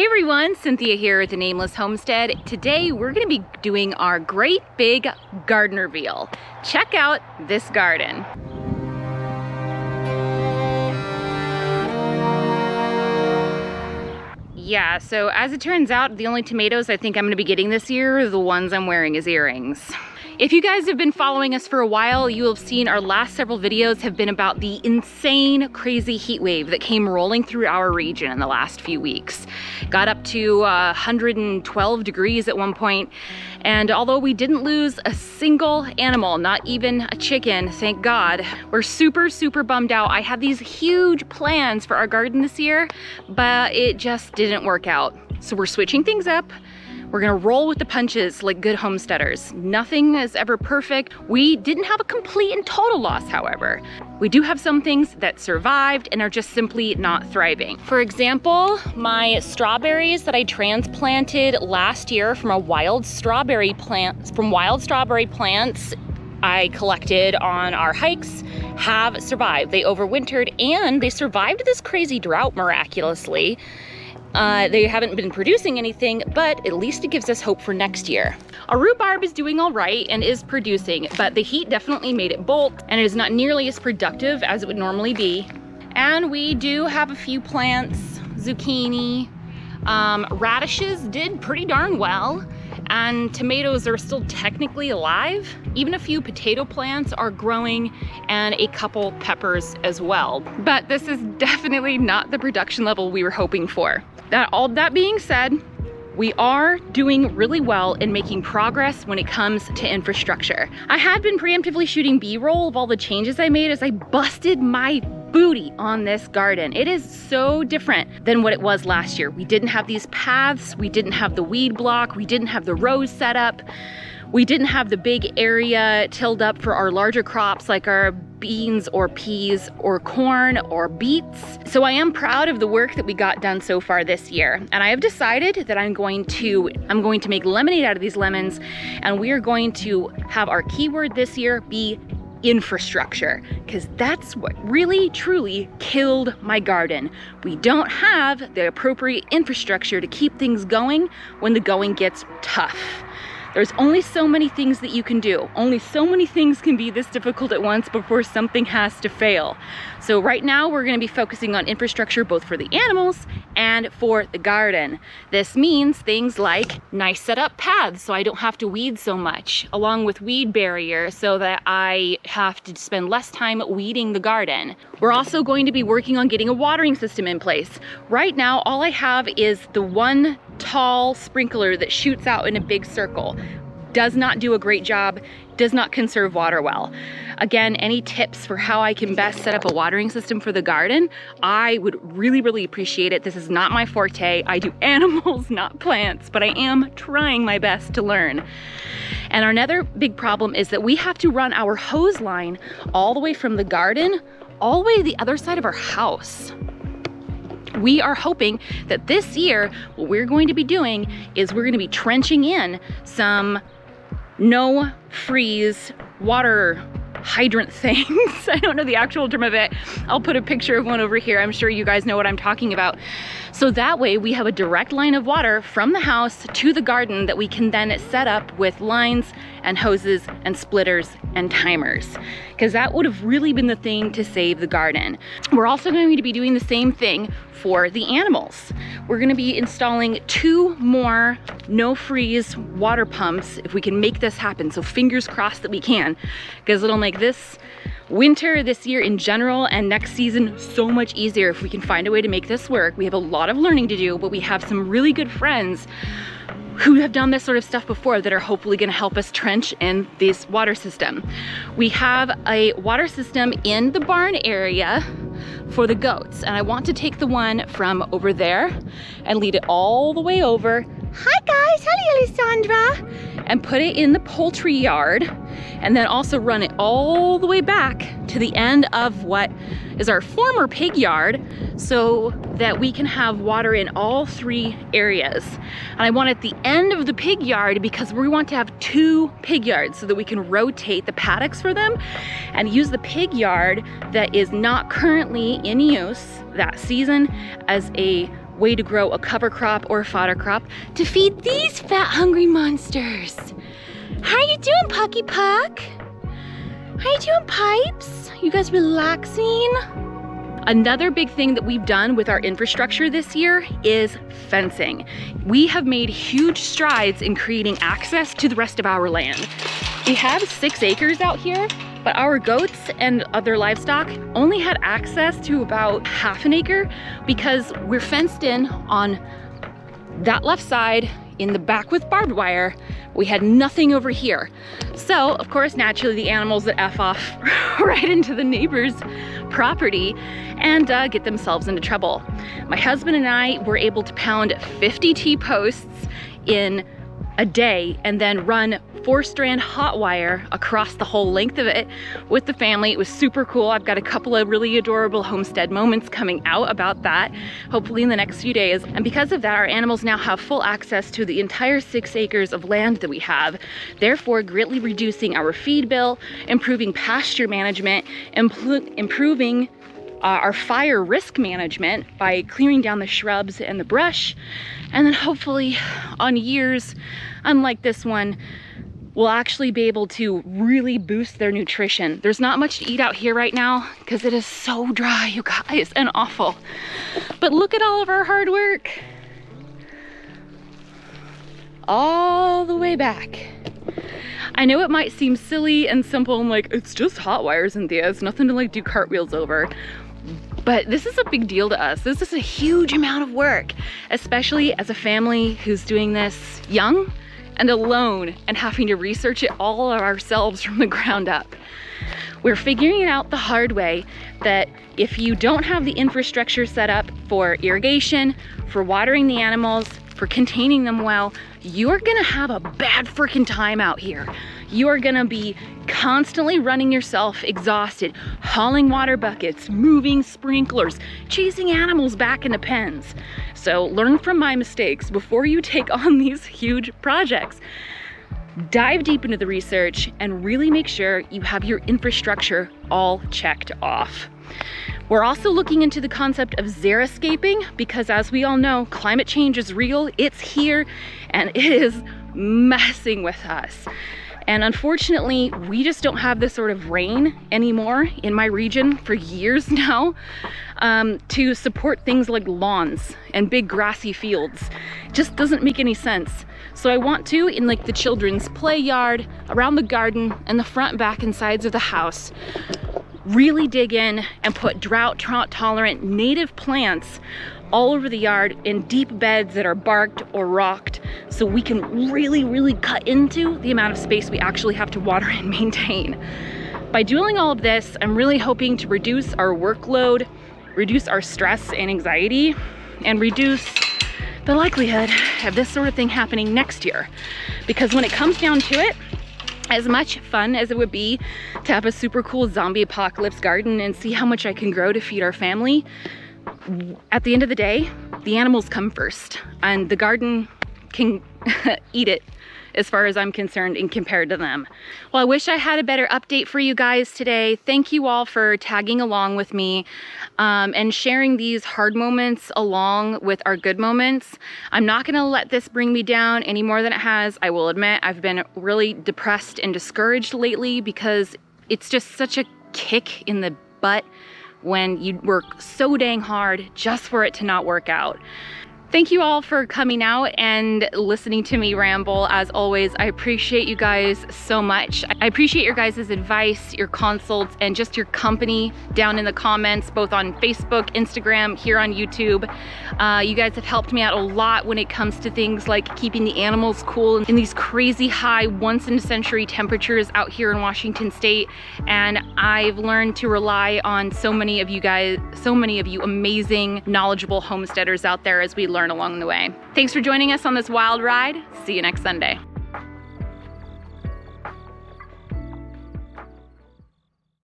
everyone, Cynthia here at the Nameless Homestead. Today we're going to be doing our great big garden reveal. Check out this garden. Yeah, so as it turns out, the only tomatoes I think I'm going to be getting this year are the ones I'm wearing as earrings. If you guys have been following us for a while, you will have seen our last several videos have been about the insane, crazy heat wave that came rolling through our region in the last few weeks. Got up to 112 degrees at one point, and although we didn't lose a single animal, not even a chicken, thank God, we're super bummed out. I had these huge plans for our garden this year, but it just didn't work out. So we're switching things up. We're gonna roll with the punches like good homesteaders. Nothing is ever perfect. We didn't have a complete and total loss, however. We do have some things that survived and are just simply not thriving. For example, my strawberries that I transplanted last year from wild strawberry plants I collected on our hikes have survived. They overwintered and they survived this crazy drought miraculously. They haven't been producing anything, but at least it gives us hope for next year. Our rhubarb is doing all right and is producing, but the heat definitely made it bolt and it is not nearly as productive as it would normally be. And we do have a few plants, zucchini, radishes did pretty darn well, and tomatoes are still technically alive. Even a few potato plants are growing and a couple peppers as well. But this is definitely not the production level we were hoping for. All that being said, we are doing really well in making progress when it comes to infrastructure. I had been preemptively shooting B-roll of all the changes I made as I busted my booty on this garden. It is so different than what it was last year. We didn't have these paths, we didn't have the weed block, we didn't have the rows set up, we didn't have the big area tilled up for our larger crops like our beans or peas or corn or beets. So I am proud of the work that we got done so far this year. And I have decided that I'm going to make lemonade out of these lemons, and we are going to have our keyword this year be infrastructure, because that's what really truly killed my garden. We don't have the appropriate infrastructure to keep things going when the going gets tough. There's only so many things that you can do. Only so many things can be this difficult at once before something has to fail. So right now we're gonna be focusing on infrastructure both for the animals and for the garden. This means things like nice set up paths so I don't have to weed so much, along with weed barrier so that I have to spend less time weeding the garden. We're also going to be working on getting a watering system in place. Right now, all I have is the one tall sprinkler that shoots out in a big circle. Does not do a great job, does not conserve water well. Again, any tips for how I can best set up a watering system for the garden, I would really appreciate it. This is not my forte. I do animals, not plants, but I am trying my best to learn. And our another big problem is that we have to run our hose line all the way from the garden, all the way to the other side of our house. We are hoping that this year, what we're going to be doing is we're going to be trenching in some no freeze water hydrant things. I don't know the actual term of it. I'll put a picture of one over here. I'm sure you guys know what I'm talking about. So that way we have a direct line of water from the house to the garden that we can then set up with lines and hoses and splitters and timers, because that would have really been the thing to save the garden. We're also going to be doing the same thing for the animals. We're going to be installing 2 more no freeze water pumps if we can make this happen. So fingers crossed that we can, because it'll make this winter this year in general and next season so much easier if we can find a way to make this work. We have a lot of learning to do, but we have some really good friends who have done this sort of stuff before that are hopefully going to help us trench in this water system. We have a water system in the barn area for the goats, and I want to take the one from over there and lead it all the way over. Hi guys, hello Alessandra, and put it in the poultry yard, and then also run it all the way back to the end of what is our former pig yard so that we can have water in all 3 areas. And I want at the end of the pig yard, because we want to have 2 pig yards so that we can rotate the paddocks for them and use the pig yard that is not currently in use that season as a way to grow a cover crop or a fodder crop to feed these fat, hungry monsters. How you doing, Pucky Puck? How you doing, Pipes? You guys relaxing? Another big thing that we've done with our infrastructure this year is fencing. We have made huge strides in creating access to the rest of our land. We have 6 acres out here, but our goats and other livestock only had access to about half an acre because we're fenced in on that left side in the back with barbed wire. We had nothing over here. So, of course, naturally the animals that F off right into the neighbor's property and get themselves into trouble. My husband and I were able to pound 50 T-posts in a day and then run 4-strand hot wire across the whole length of it with the family. It was super cool. I've got a couple of really adorable homestead moments coming out about that, hopefully in the next few days. And because of that, our animals now have full access to the entire 6 acres of land that we have, therefore greatly reducing our feed bill, improving pasture management, improving our fire risk management by clearing down the shrubs and the brush, and then hopefully on years unlike this one, we'll actually be able to really boost their nutrition. There's not much to eat out here right now because it is so dry, you guys, and awful. But look at all of our hard work. All the way back. I know it might seem silly and simple and like, it's just hot wires, Cynthia. It's nothing to like do cartwheels over. But this is a big deal to us. This is a huge amount of work, especially as a family who's doing this young and alone and having to research it all ourselves from the ground up. We're figuring it out the hard way that if you don't have the infrastructure set up for irrigation, for watering the animals, for containing them well, you're gonna have a bad freaking time out here. You are gonna be constantly running yourself exhausted, hauling water buckets, moving sprinklers, chasing animals back into pens. So learn from my mistakes before you take on these huge projects. Dive deep into the research and really make sure you have your infrastructure all checked off. We're also looking into the concept of xeriscaping because, as we all know, climate change is real, it's here, and it is messing with us. And unfortunately, we just don't have this sort of rain anymore in my region for years now to support things like lawns and big grassy fields. It just doesn't make any sense. So I want to, in like the children's play yard, around the garden, and the front and back and sides of the house, really dig in and put drought-tolerant native plants all over the yard in deep beds that are barked or rocked, so we can really cut into the amount of space we actually have to water and maintain. By doing all of this, I'm really hoping to reduce our workload, reduce our stress and anxiety, and reduce the likelihood of this sort of thing happening next year. Because when it comes down to it, as much fun as it would be to have a super cool zombie apocalypse garden and see how much I can grow to feed our family, at the end of the day, the animals come first, and the garden can eat it as far as I'm concerned and compared to them. Well, I wish I had a better update for you guys today. Thank you all for tagging along with me and sharing these hard moments along with our good moments. I'm not gonna let this bring me down any more than it has. I will admit I've been really depressed and discouraged lately because it's just such a kick in the butt when you work so dang hard just for it to not work out. Thank you all for coming out and listening to me ramble. As always, I appreciate you guys so much. I appreciate your guys' advice, your consults, and just your company down in the comments, both on Facebook, Instagram, here on YouTube. You guys have helped me out a lot when it comes to things like keeping the animals cool in these crazy high, once-in-a-century temperatures out here in Washington State. And I've learned to rely on so many of you guys, so many of you amazing, knowledgeable homesteaders out there as we learn along the way. Thanks for joining us on this wild ride. See you next Sunday.